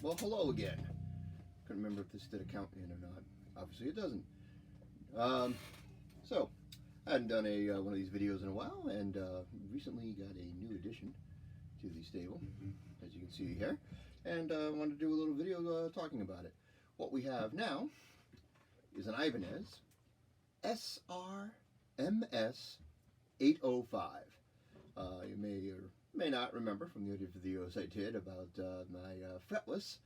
Well, hello again. Couldn't remember if this did a count in or not. Obviously it doesn't. So, I hadn't done one of these videos in a while, and recently got a new addition to the stable, as you can see here, and wanted to do a little video talking about it. What we have now is an Ibanez SRMS805. You may or may not remember from the other videos I did about my fretless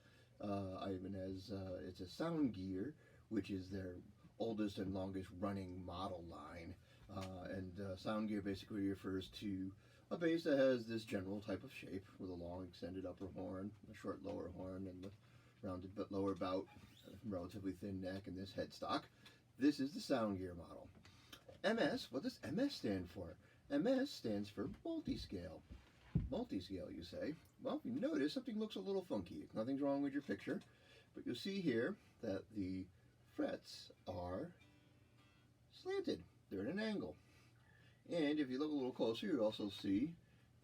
Ibanez. It's a Sound Gear, which is their oldest and longest running model line. Sound Gear basically refers to a bass that has this general type of shape with a long extended upper horn, a short lower horn, and the rounded but lower bout, relatively thin neck, and this headstock. This is the Sound Gear model. MS, what does MS stand for? MS stands for multi-scale. Multi-scale, you say? Well, you notice something looks a little funky. Nothing's wrong with your picture, but you'll see here that the frets are slanted. They're at an angle. And if you look a little closer, you also see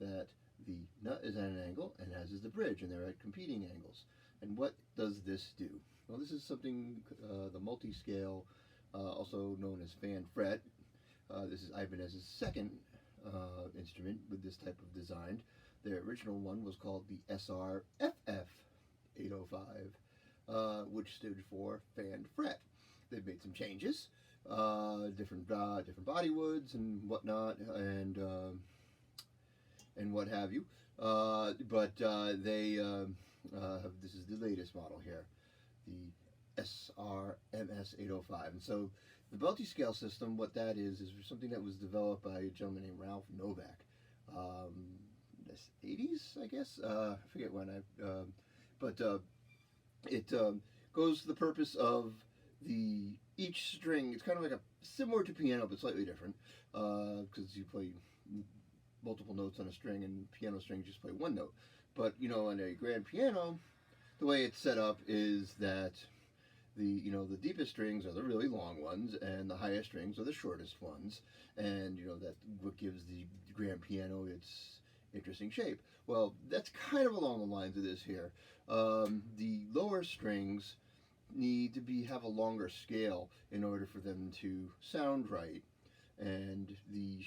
that the nut is at an angle, and as is the bridge, and they're at competing angles. And what does this do? Well, this is something, the multi-scale, also known as fan fret. This is Ibanez's second instrument with this type of design. Their original one was called the SRFF805, which stood for fan fret. They've made some changes, different body woods and whatnot, and what have you. This is the latest model here, the SRMS805, and so the multi-scale system, what that is something that was developed by a gentleman named Ralph Novak. The 80s, I guess. I forget when. It goes to the purpose of each string. It's kind of like similar to piano, but slightly different, because you play multiple notes on a string, and piano strings just play one note. But on a grand piano, the way it's set up is that the deepest strings are the really long ones, and the highest strings are the shortest ones, and that's what gives the grand piano its interesting shape. Well, that's kind of along the lines of this here. The lower strings need to have a longer scale in order for them to sound right, and the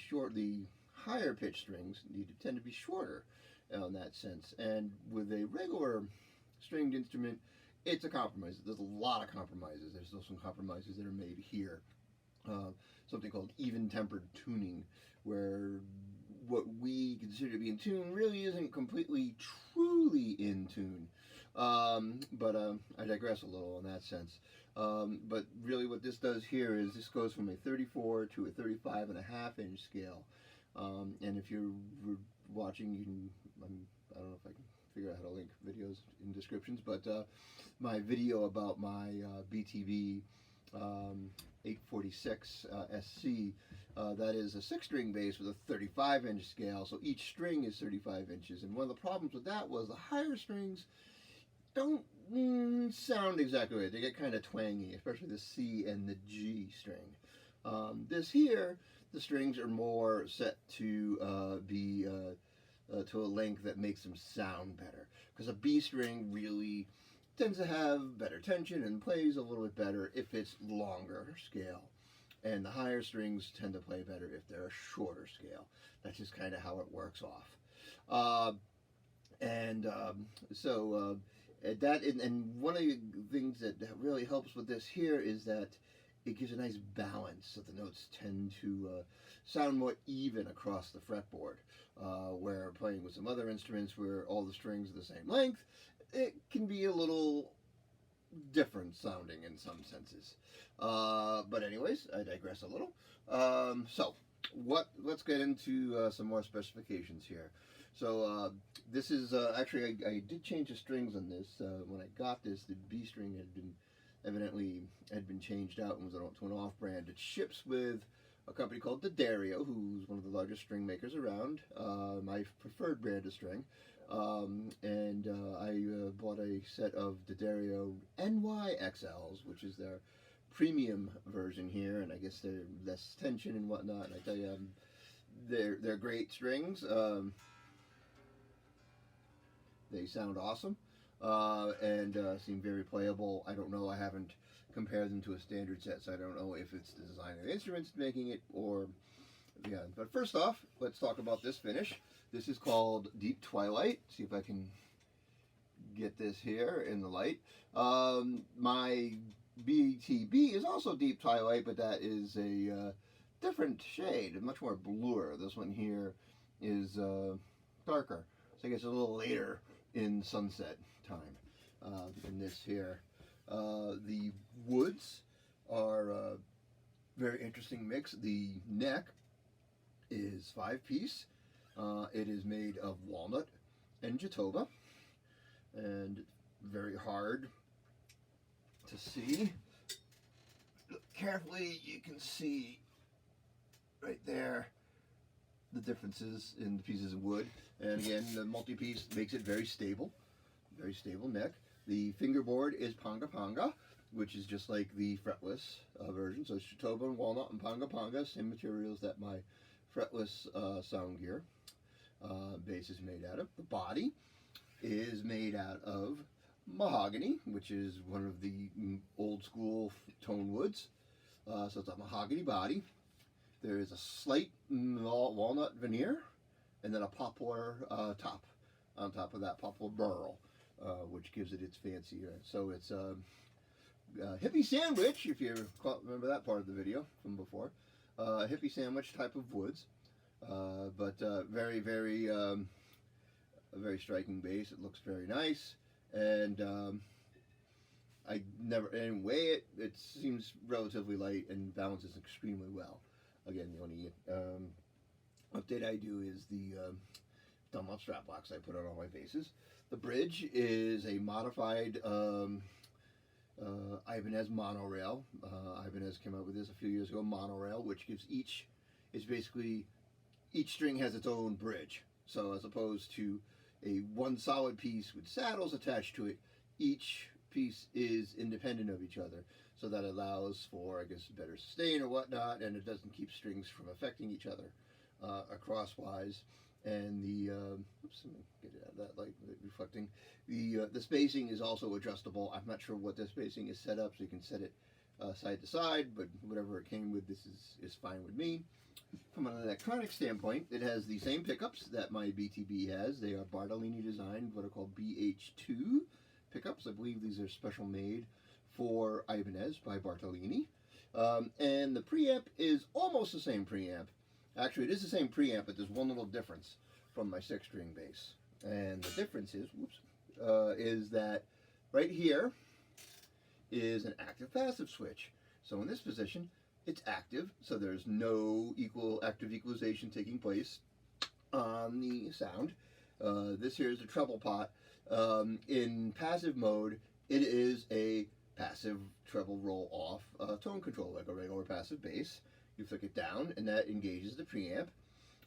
higher pitched strings tend to be shorter in that sense. And with a regular stringed instrument, it's a compromise. There's a lot of compromises. There's still some compromises that are made here. Something called even-tempered tuning, where what we consider to be in tune really isn't completely, truly in tune. I digress a little in that sense. But really what this does here is this goes from a 34 to a 35.5-inch scale. And if you're watching, you can, I don't know if I can figure out how to link videos in descriptions, but my video about my BTB 846 SC, that is a 6-string bass with a 35-inch scale, so each string is 35 inches. And one of the problems with that was the higher strings don't sound exactly right. They get kind of twangy, especially the C and the G string. This here, the strings are more set to be to a length that makes them sound better, because a B string really tends to have better tension and plays a little bit better if it's longer scale, and the higher strings tend to play better if they're a shorter scale. That's just kind of how it works off. And one of the things that really helps with this here is that it gives a nice balance, so the notes tend to sound more even across the fretboard. Where playing with some other instruments where all the strings are the same length, it can be a little different sounding in some senses. But anyways, I digress a little. Let's get into some more specifications here. So this is actually, I did change the strings on this. When I got this, the B string had been changed out and was to an off-brand. It ships with a company called D'Addario, who's one of the largest string makers around, my preferred brand of string. I bought a set of D'Addario NYXLs, which is their premium version here, and I guess they're less tension and whatnot. And I tell you, they're great strings. They sound awesome. and seem very playable. I don't know. I haven't compared them to a standard set, so I don't know if it's the design of the instruments making it or yeah. But first off, let's talk about this finish. This is called Deep Twilight. See if I can get this here in the light. My BTB is also Deep Twilight, but that is a different shade, much more bluer. This one here is darker, so I guess a little later in sunset time. In this here, the woods are a very interesting mix. The neck is 5-piece. It is made of walnut and jatoba, and very hard to see. Look carefully, you can see right there the differences in the pieces of wood. And again, the multi-piece makes it very stable neck. The fingerboard is panga panga, which is just like the fretless version. So it's jatoba and walnut and panga panga, same materials that my fretless sound gear bass is made out of. The body is made out of mahogany, which is one of the old school tone woods. So it's a mahogany body. There is a slight walnut veneer, and then a poplar top on top of that, poplar burl, which gives it its fancy. So it's a hippie sandwich, if you remember that part of the video from before. Hippie sandwich type of woods, but very, very, a very striking bass. It looks very nice, and I didn't weigh it. It seems relatively light and balances extremely well. Again, the only update I do is the Dunlop strap locks I put on all my basses. The bridge is a modified Ibanez monorail. Ibanez came out with this a few years ago, monorail, which gives each string has its own bridge. So as opposed to a one solid piece with saddles attached to it, each piece is independent of each other. So that allows for, I guess, better sustain or whatnot, and it doesn't keep strings from affecting each other crosswise. And the oops, let me get it out of that light reflecting. The spacing is also adjustable. I'm not sure what the spacing is set up, so you can set it side to side, but whatever it came with, this is fine with me. From an electronic standpoint, it has the same pickups that my BTB has. They are Bartolini designed, what are called BH2 pickups. I believe these are special made for Ibanez by Bartolini. And the preamp is almost the same preamp. Actually, it is the same preamp, but there's one little difference from my 6-string bass. And the difference is that right here is an active-passive switch. So in this position, it's active, so there's no active equalization taking place on the sound. This here is a treble pot. In passive mode, it is a passive treble roll off tone control, like a regular passive bass. You flick it down, and that engages the preamp.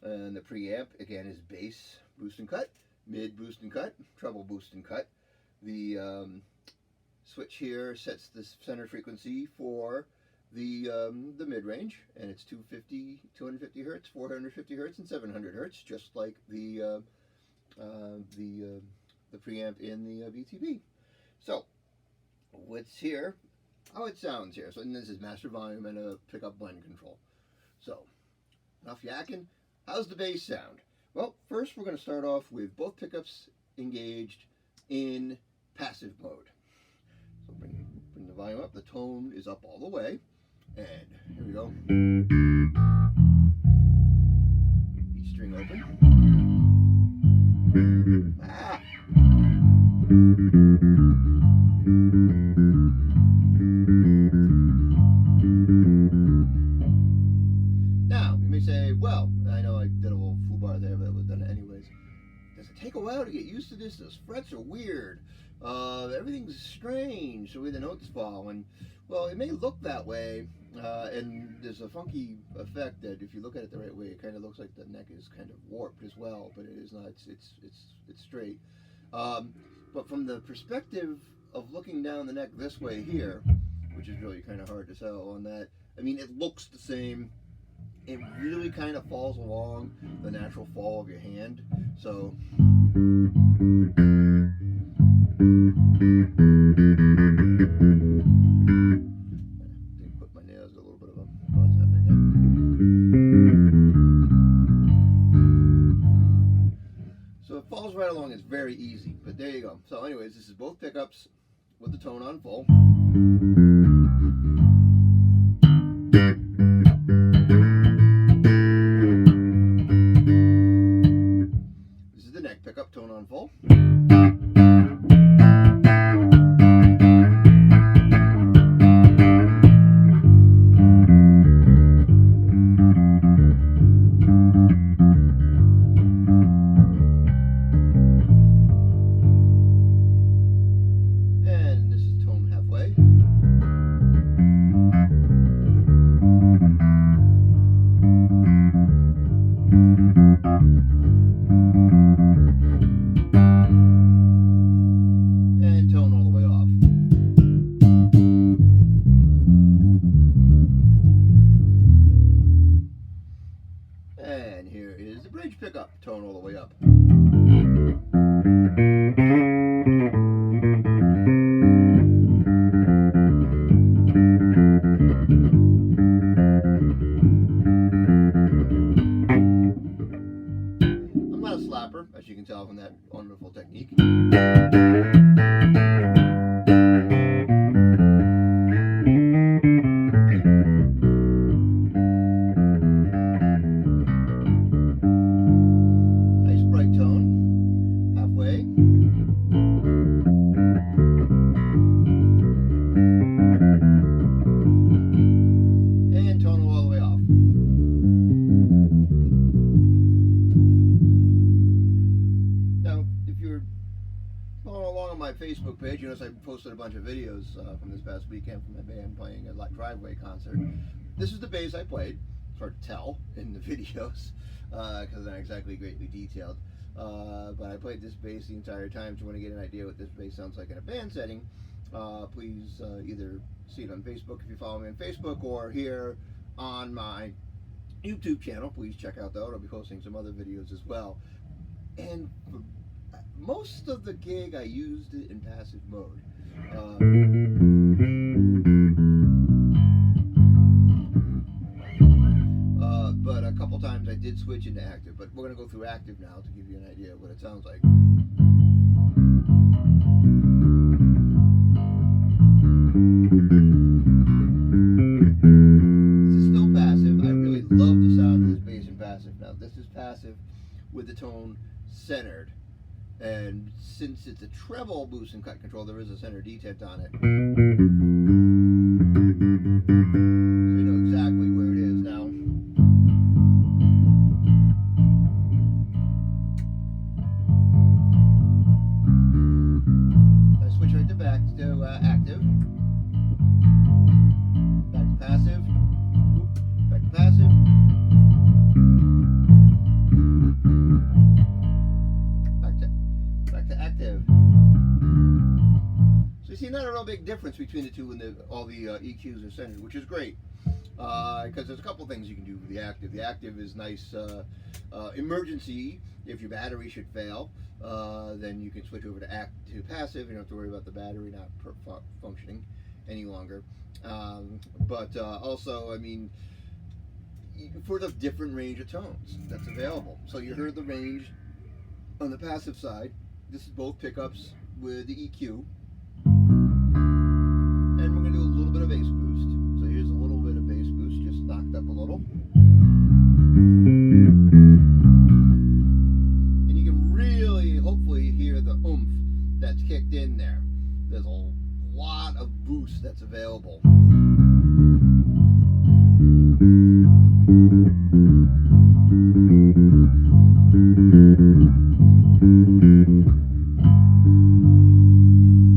And the preamp, again, is bass, boost and cut, mid, boost and cut, treble, boost and cut. The switch here sets the center frequency for the mid-range, and it's 250 hertz, 450 hertz, and 700 hertz, just like the preamp in the BTB. So, what's here? How it sounds here. So, and this is master volume and a pickup blend control. So, enough yakking. How's the bass sound? Well, first we're going to start off with both pickups engaged in passive mode. So bring the volume up. The tone is up all the way. And here we go. Each string open. Ah! Now, you may say, well, I know I did a little foobar there, but I would have done it anyways. Does it take a while to get used to this? Those frets are weird. Everything's strange, the way the notes fall. And, well, it may look that way, and there's a funky effect that if you look at it the right way, it kind of looks like the neck is kind of warped as well, but it is not. It's straight. But from the perspective of looking down the neck this way here, which is really kind of hard to tell on that, I mean, it looks the same. It really kind of falls along the natural fall of your hand. So So it falls right along. It's very easy. But there you go. So anyways, this is both pickups with the tone on full. This is the neck pickup, tone on full. And here is the bridge pickup, tone all the way up. I'm not a slapper, as you can tell from that wonderful technique. Facebook page, you notice I posted a bunch of videos from this past weekend from my band playing a driveway concert. This is the bass I played. It's hard to tell in the videos because they're not exactly greatly detailed. But I played this bass the entire time. So you want to get an idea what this bass sounds like in a band setting, please either see it on Facebook if you follow me on Facebook, or here on my YouTube channel. Please check out that. I'll be posting some other videos as well. And for most of the gig I used it in passive mode. But a couple times I did switch into active, but we're going to go through active now to give you an idea of what it sounds like. This is still passive. I really love the sound of this bass in passive. Now this is passive with the tone centered. And since it's a treble boost and cut control, there is a center detent on it. So you know exactly where it is now. I switch right to back to active. Back to passive. Back to passive. Active. So you see not a real big difference between the two when all the EQs are centered, which is great because there's a couple things you can do with the active. The active is nice emergency. If your battery should fail, then you can switch over to passive. You don't have to worry about the battery not functioning any longer. But also, I mean, for the different range of tones that's available. So you heard the range on the passive side. This is both pickups with the EQ. And we're going to do a little bit of bass boost. So here's a little bit of bass boost, just knocked up a little. And you can really, hopefully, hear the oomph that's kicked in there. There's a lot of boost that's available.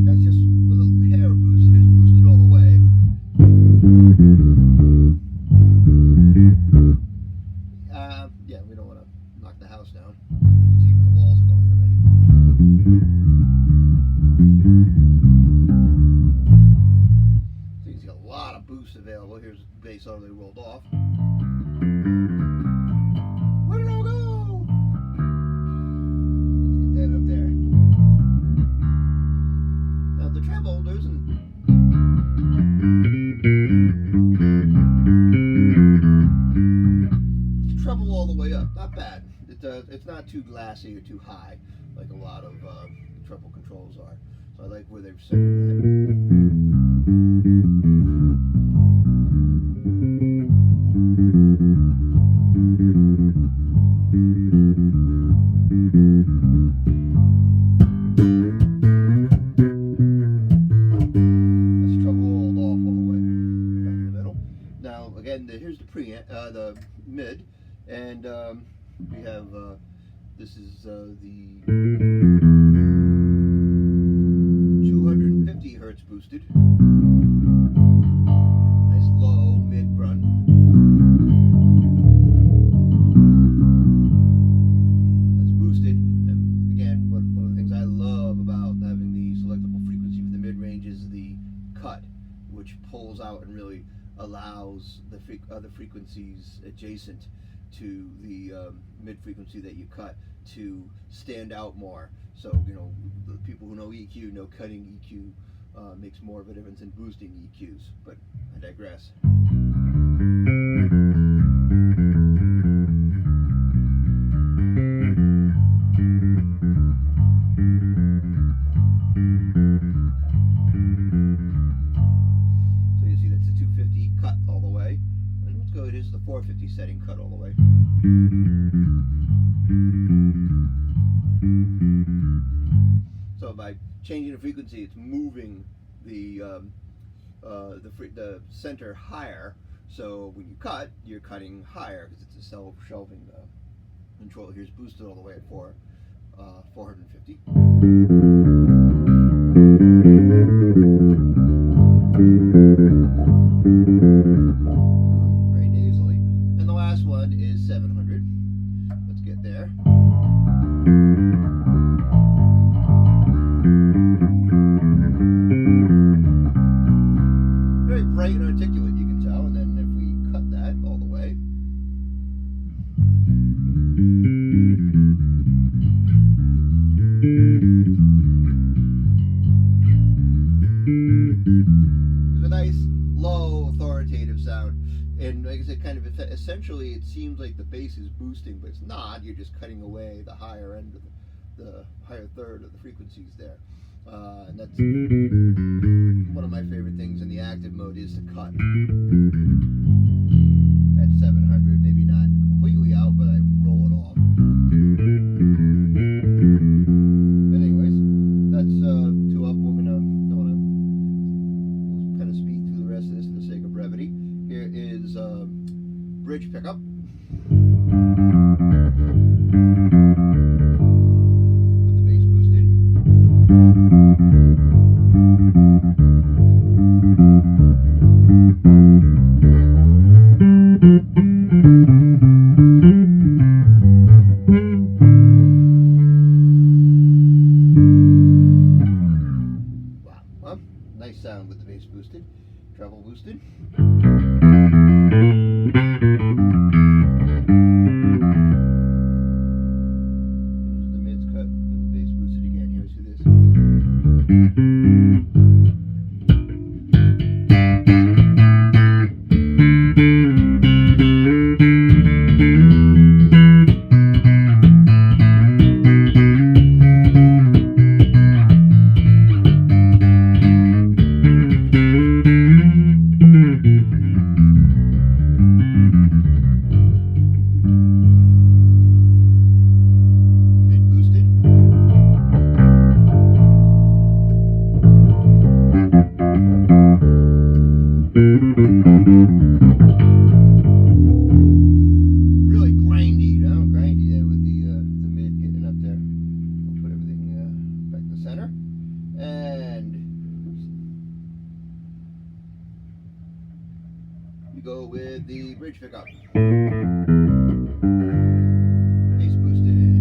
That's just with a hair boost. Here's boosted all the way. Yeah, we don't want to knock the house down. See, my walls are going already. So you see a lot of boost available. Here's the bass already rolled off. Where did it all go? Let's get that up there. Now the treble, there isn't. It's treble all the way up. Not bad. It's not not too glassy or too high like a lot of treble controls are. So I like where they've centered that. Here's the mid, and we have this is the 250 hertz boosted, nice low mid run. That's boosted. And again, one of the things I love about having the selectable frequency for the mid range is the cut, which pulls out and really allows the other frequencies adjacent to the mid frequency that you cut to stand out more. So, you know, the people who know EQ know cutting EQ makes more of a difference than boosting EQs, but I digress. Cut all the way, and let's go. It is the 450 setting, cut all the way. So by changing the frequency, it's moving the center higher. So when you cut, you're cutting higher because it's a self-shelving control. Here's boosted all the way at 450. Very nasally. And the last one is 700. Let's get there. Very bright and articulate, you can tell. And then if we cut that all the way, there's a nice low authoritative sound, and like I said, kind of essentially it seems like the bass is boosting, but it's not. You're just cutting away the higher end of the higher third of the frequencies there, and that's one of my favorite things in the active mode is to cut at 700. Maybe not completely out, but I roll it off. But anyways, that's 2 up. We'll kind of speed through the rest of this for the sake of brevity. Here is bridge pickup. With the bass boosted. Wow, well, nice sound with the bass boosted, treble boosted. There's the mids cut with the bass boosted again. Here's who this. Really grindy, you know, grindy there with the mid getting up there. We'll put everything back to center, and we go with the bridge pickup. Bass boosted.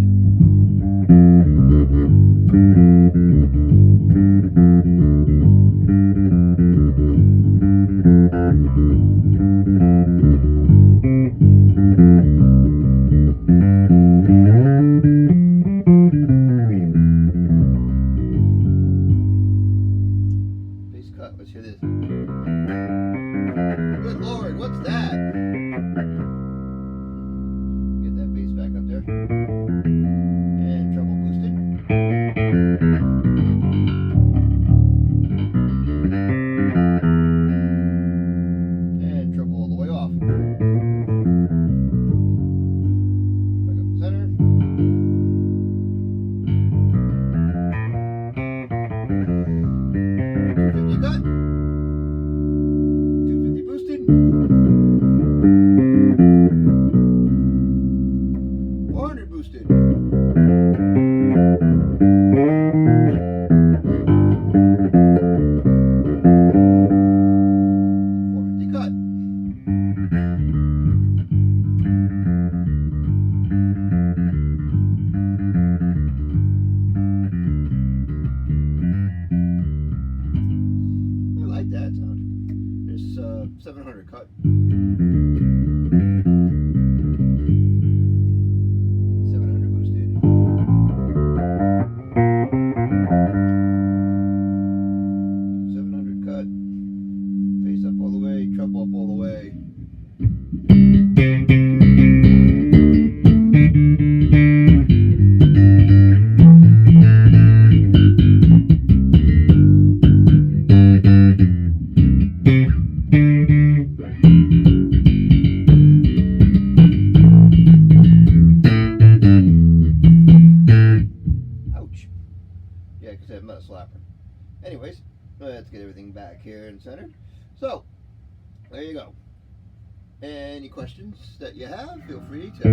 Bass cut, let's hear this. Good Lord, what's that? cut. I like that sound. There's 700 cut. 700 boosted. 700 cut. Bass up all the way, treble up all the way. Ouch. Yeah, because I'm not a slapper. Anyways, let's get everything back here and centered. So, there you go. Any questions that you have, feel free to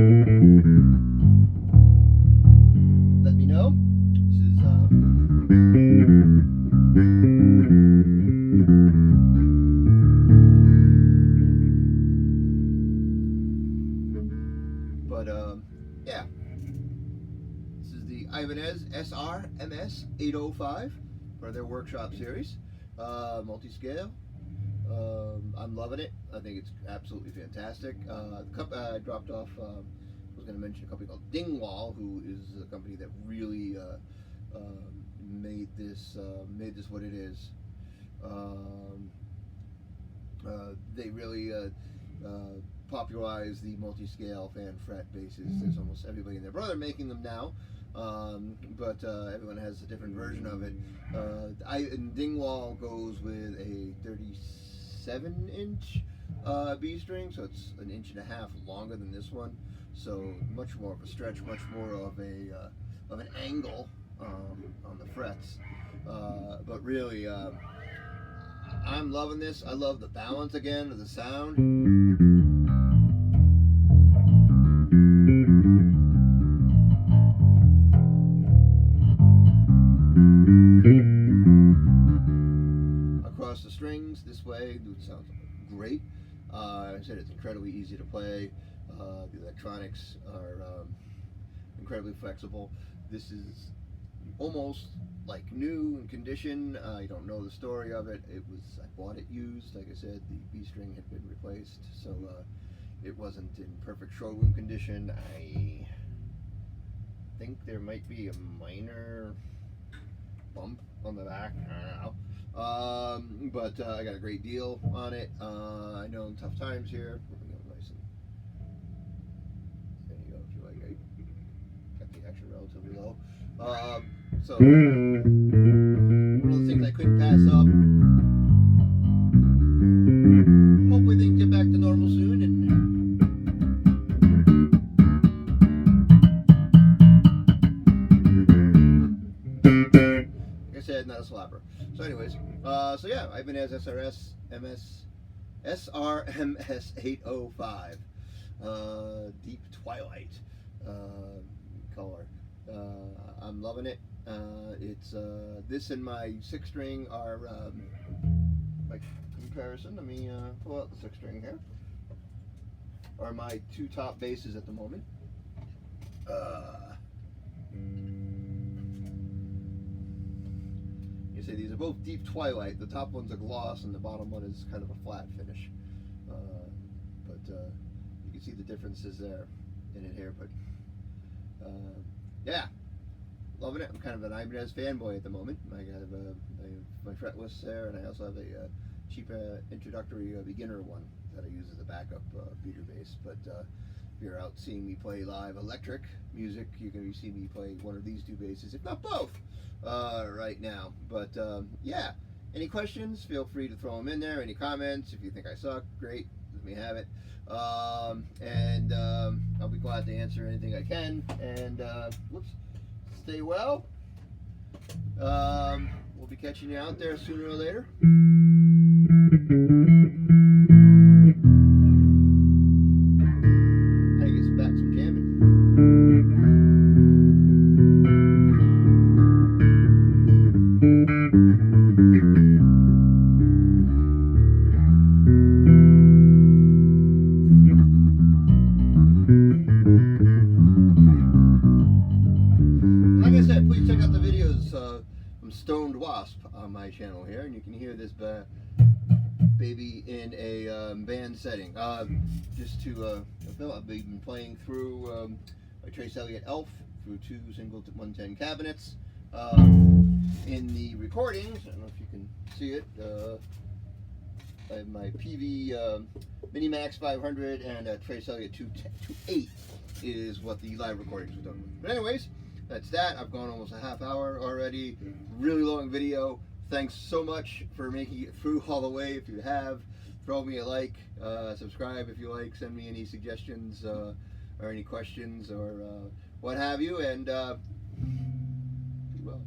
let me know. This is yeah. This is the Ibanez SRMS805 for their workshop series, multi-scale. I'm loving it. I think it's absolutely fantastic. The I dropped off. I was going to mention a company called Dingwall, who is a company that really made this what it is. They really popularized the multi-scale fan fret basses. There's almost everybody and their brother making them now, but everyone has a different version of it. And Dingwall goes with a 37-inch B string, so it's an inch and a half longer than this one. So much more of a stretch, much more of an angle on the frets. But really, I'm loving this. I love the balance again of the sound. Across the strings this way, it sounds great. I said it's incredibly easy to play. The electronics are incredibly flexible. This is almost like new in condition. I don't know the story of it. I bought it used. Like I said, the B string had been replaced, so it wasn't in perfect showroom condition. I think there might be a minor bump on the back. I don't know. But I got a great deal on it. I know in tough times here. Nice and there you go. If you like, I got the action relatively low. So one of the things I couldn't pass up. Hopefully they can get back to normal soon. And like I said, not a slapper. So anyways, so yeah, Ibanez SRMS805, Deep Twilight color. I'm loving it. It's this and my 6-string are by comparison. Let me pull out the 6-string here. Are my 2 top basses at the moment. You see, these are both Deep Twilight. The top one's a gloss, and the bottom one is kind of a flat finish. But you can see the differences there in it here. But yeah, loving it. I'm kind of an Ibanez fanboy at the moment. I have my fretless there, and I also have a cheap introductory beginner one that I use as a backup beater bass. But if you're out seeing me play live electric music, you're going to see me play one of these 2 basses, if not both, right now. But yeah, any questions, feel free to throw them in there. Any comments, if you think I suck, great, let me have it. And I'll be glad to answer anything I can. And whoops, stay well. We'll be catching you out there sooner or later. I get back some jamming. was from Stoned Wasp on my channel here, and you can hear this baby in a band setting. Just to fill, I've been playing through a Trace Elliott Elf through 2 single 110 cabinets. In the recordings, I don't know if you can see it, I have my PV Minimax 500 and a Trace Elliott 2.8 is what the live recordings were done with. But anyways, that's that. I've gone almost a half hour already. Really long video. Thanks so much for making it through all the way. If you have, throw me a like, subscribe if you like, send me any suggestions or any questions or what have you, and be well.